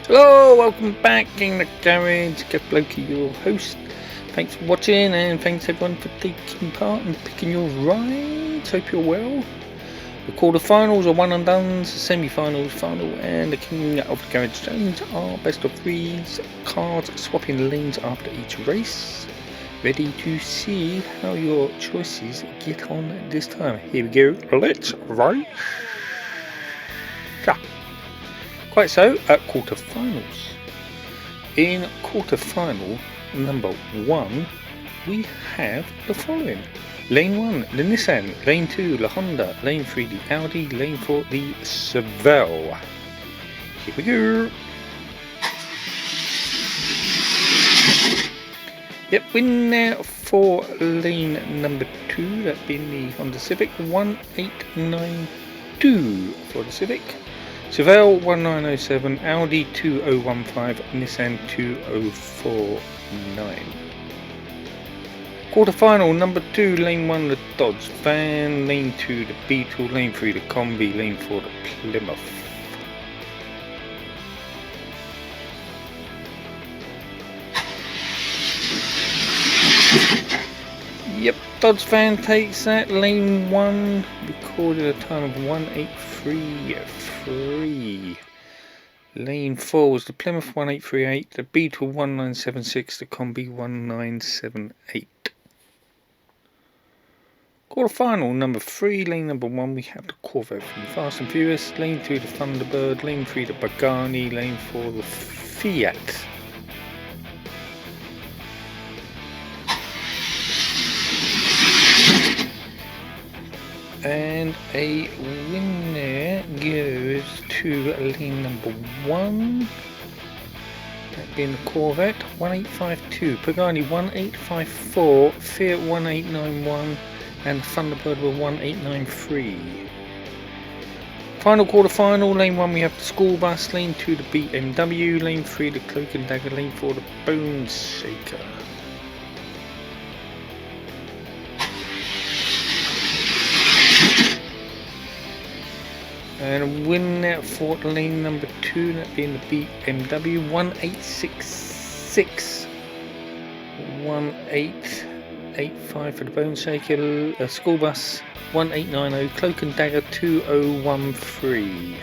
Hello, welcome back in the garage. Kev Blokey, your host. Thanks for watching and thanks everyone for taking part and picking your rides. Hope you're well. The quarterfinals are one and done, the semi-finals, final, and the king of the garage stones are best of threes. Cards swapping lanes after each race. Ready to see how your choices get on this time. Here we go. Let's race. Quite so, at quarterfinals. In quarterfinal number 1, we have the following. Lane 1, the Nissan. Lane 2, the Honda. Lane 3, the Audi. Lane 4, the Chevelle. Here we go. Yep, winner for lane number 2, that being the Honda Civic. 1892 for the Civic. Chevelle 1907, Audi 2015, Nissan 2049. Quarterfinal number 2, lane 1 the Dodge Van, lane 2 the Beetle, lane 3 the Combi, lane 4 the Plymouth. Yep, Dodge Van takes that. Lane 1 recorded a time of 1833. Lane 4 was the Plymouth 1838, the Beetle 1976, the Combi 1978. Quarterfinal number 3, lane number 1 we have the Corvette from Fast and Furious, lane 2 the Thunderbird, lane 3 the Pagani, lane 4 the Fiat. And a winner goes to lane number 1, that being the Corvette 1852, Pagani 1854, Fiat 1891, and Thunderbird were 1893. Final quarterfinal, lane 1 we have the School Bus, lane 2 the BMW, lane 3 the Cloak and Dagger, lane 4 the Bone Shaker. And a winner for lane number 2, that being the BMW 1866, 1885 for the Bone Shaker, School Bus 1890, Cloak and Dagger 2013.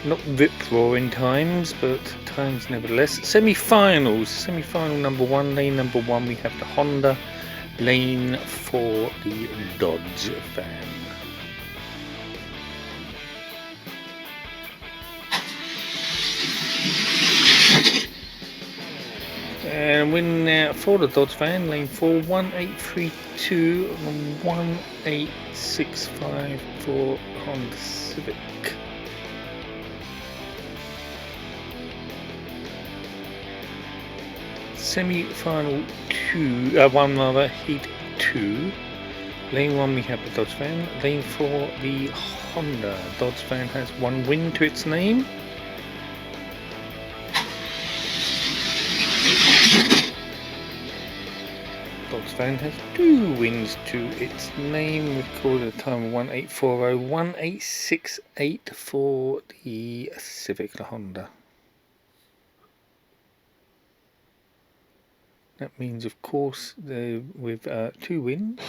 Not rip-roaring times, but times nevertheless. Semi-final number 1, lane number 1 we have the Honda, lane 4 the Dodge Van. And winner for the Dodge Van, lane 4, 1832 and 1865 for Honda Civic. Semi-final 1 heat 2. Lane 1 we have the Dodge Van, lane 4 the Honda. Dodge Van has 1 win to its name. Dodge Van has 2 wins to its name, recorded a time of 1840, 1868 for the Civic, the Honda. That means, of course, with 2 wins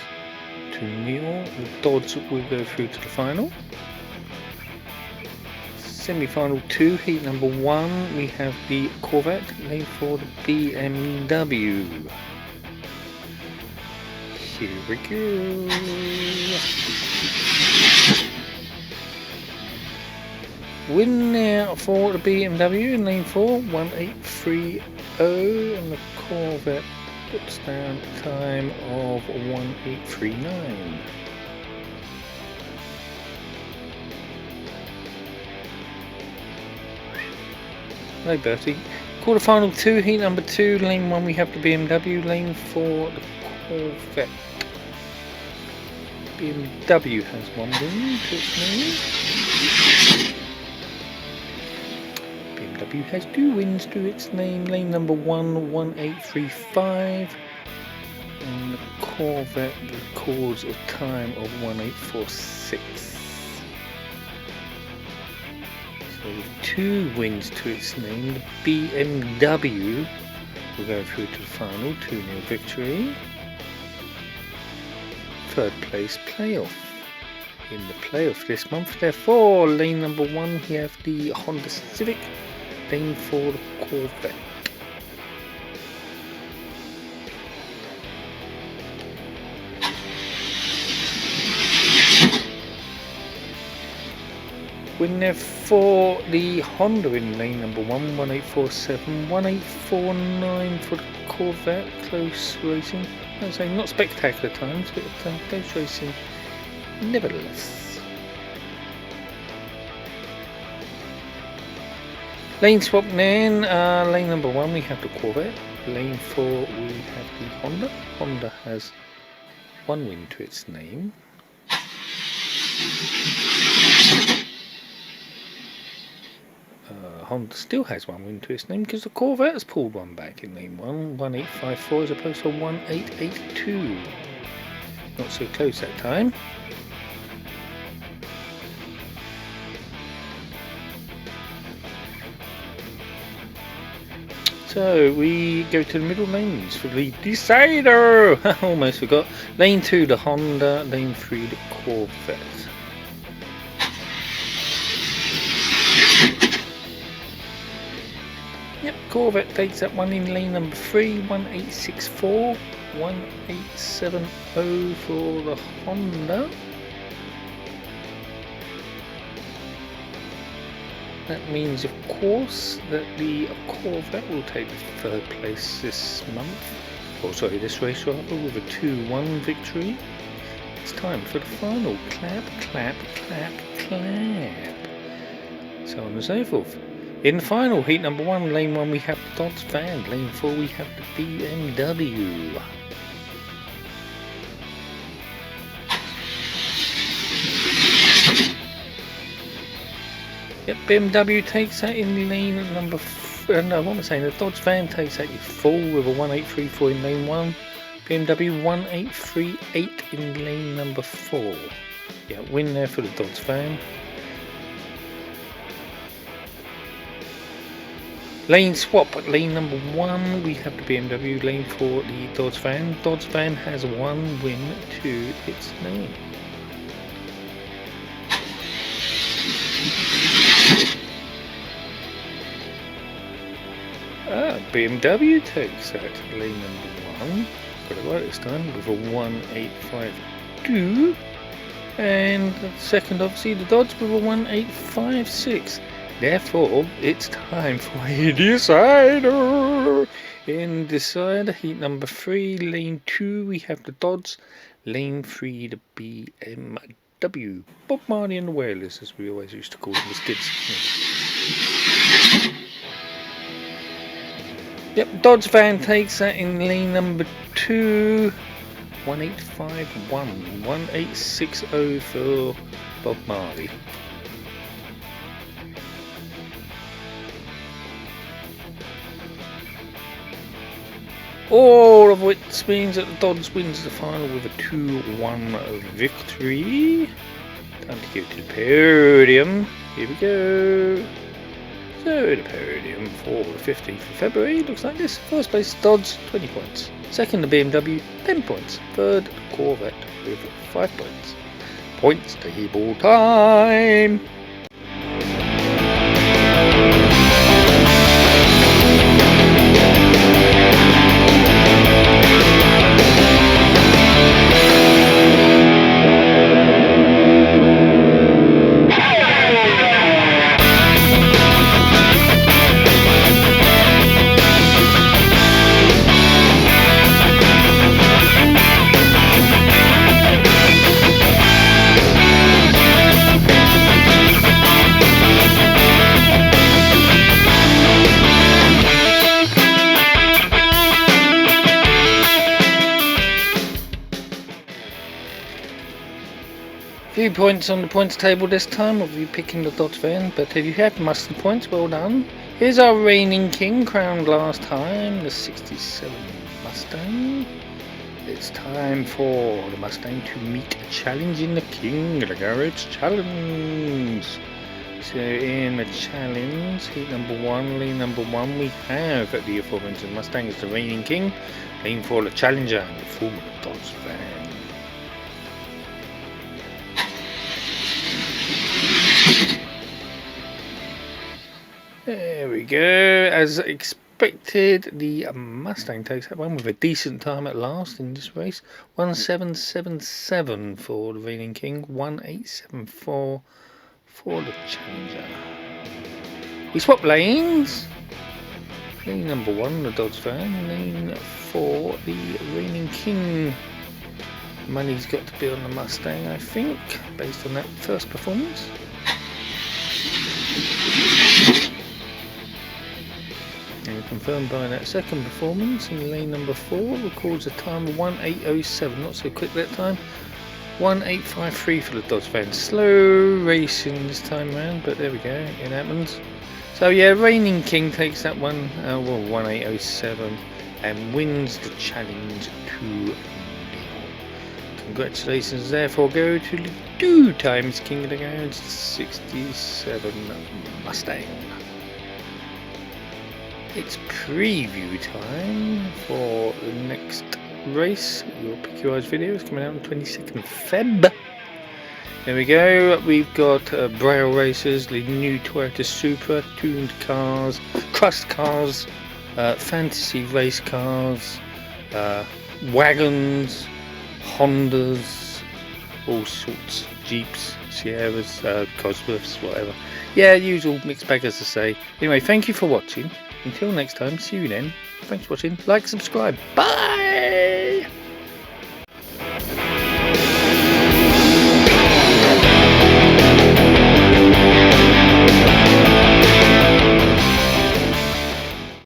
to nil, the Dodge will go through to the final. Semi-final 2, heat number 1, we have the Corvette, lane 4 the BMW. Here we go. Winner for the BMW in lane 4, 1830, and the Corvette puts down a time of 1839. Hello Bertie. Quarterfinal 2, heat number 2, lane 1 we have the BMW, lane 4 the Corvette. BMW has 1 win to its name. BMW has 2 wins to its name. Lane number 1, 1835. And the Corvette records a time of 1846. So with 2 wins to its name, the BMW will go through to the final, 2-0 victory. Third place playoff. In the playoff this month, therefore, lane number 1, we have the Honda Civic, lane 4, the Corvette. Win there for the Honda in lane number 1, 1847, 1849 for the Corvette, close racing. I'd say not spectacular times, but close racing nevertheless. Lane swap then, lane number 1 we have the Corvette, lane 4 we have the Honda. Honda has 1 win to its name. Honda still has 1 win to its name because the Corvette has pulled 1 back in lane 1, 1854 as opposed to 1882. Not so close that time. So we go to the middle lanes for the decider. Almost forgot. Lane 2 the Honda, lane 3 the Corvette. Yep, Corvette takes that one in lane number 3, 1864, 1870 for the Honda. That means, of course, that the Corvette will take the 3rd place this month, or sorry, this race rather, with a 2-1 victory. It's time for the final. Clap, clap, clap, clap. So on and so forth. In the final, heat number 1, lane 1 we have the Dodge van, lane 4 we have the BMW. Yep, BMW takes that in lane number no, what am I saying? The Dodge van takes that in full with a 1834 in lane 1. BMW 1838 in lane number 4. Yeah, win there for the Dodge van. Lane swap at lane number 1 we have the BMW, lane 4 the Dodge van. Dodge van has 1 win to its name. BMW takes that lane number 1, got it right this time, with a 1852, and the second obviously the Dodge with a 1856. Therefore it's time for a decider. In decider heat number 3, lane 2 we have the Dodge, lane 3 the BMW. Bob Marley and the Wailers, as we always used to call them as kids. Yep, Dodge van takes that in lane number 2, 1851, 1860 for Bob Marley. All of which means that the Dodge wins the final with a 2-1 victory. Time to go to the podium. Here we go. So the podium for the 15th of February looks like this. First place Dodge, 20 points. Second the BMW, 10 points. Third the Corvette with 5 points. Points table time. Few points on the points table this time of you picking the Dodge van, but if you have mustered points, well done. Here's our reigning king, crowned last time, the 67 Mustang. It's time for the Mustang to meet a challenge in the King of the Garage Challenge. so in the challenge, heat number 1, lane number 1, we have the aforementioned Mustang as the reigning king, lane for the challenger, the former Dodge van. There we go, as expected, the Mustang takes that one with a decent time at last in this race. 1777 for the reigning king, 1874 for the challenger. We swap lanes. Lane number 1, the Dodge van. Lane 4, the reigning king. Money's got to be on the Mustang, I think, based on that first performance. And confirmed by that second performance in lane number 4, records a time of 1807, not so quick that time. 1853 for the Dodge van. Slow racing this time around, but there we go, it happens. So yeah, reigning king takes that one, 1807, and wins the challenge 2-0. Congratulations, therefore go to the 2 times King of the Garage 67 Mustang. It's preview time for the next race. Your Pick Your Eyes video is coming out on 22nd Feb. There we go. We've got Braille Racers, the new Toyota Supra, tuned cars, crust cars, fantasy race cars, wagons, Hondas, all sorts, Jeeps, Sierras, Cosworths, whatever. Yeah, usual mixed bag, as I say. Anyway, thank you for watching. Until next time, see you then. Thanks for watching. Like, subscribe. Bye!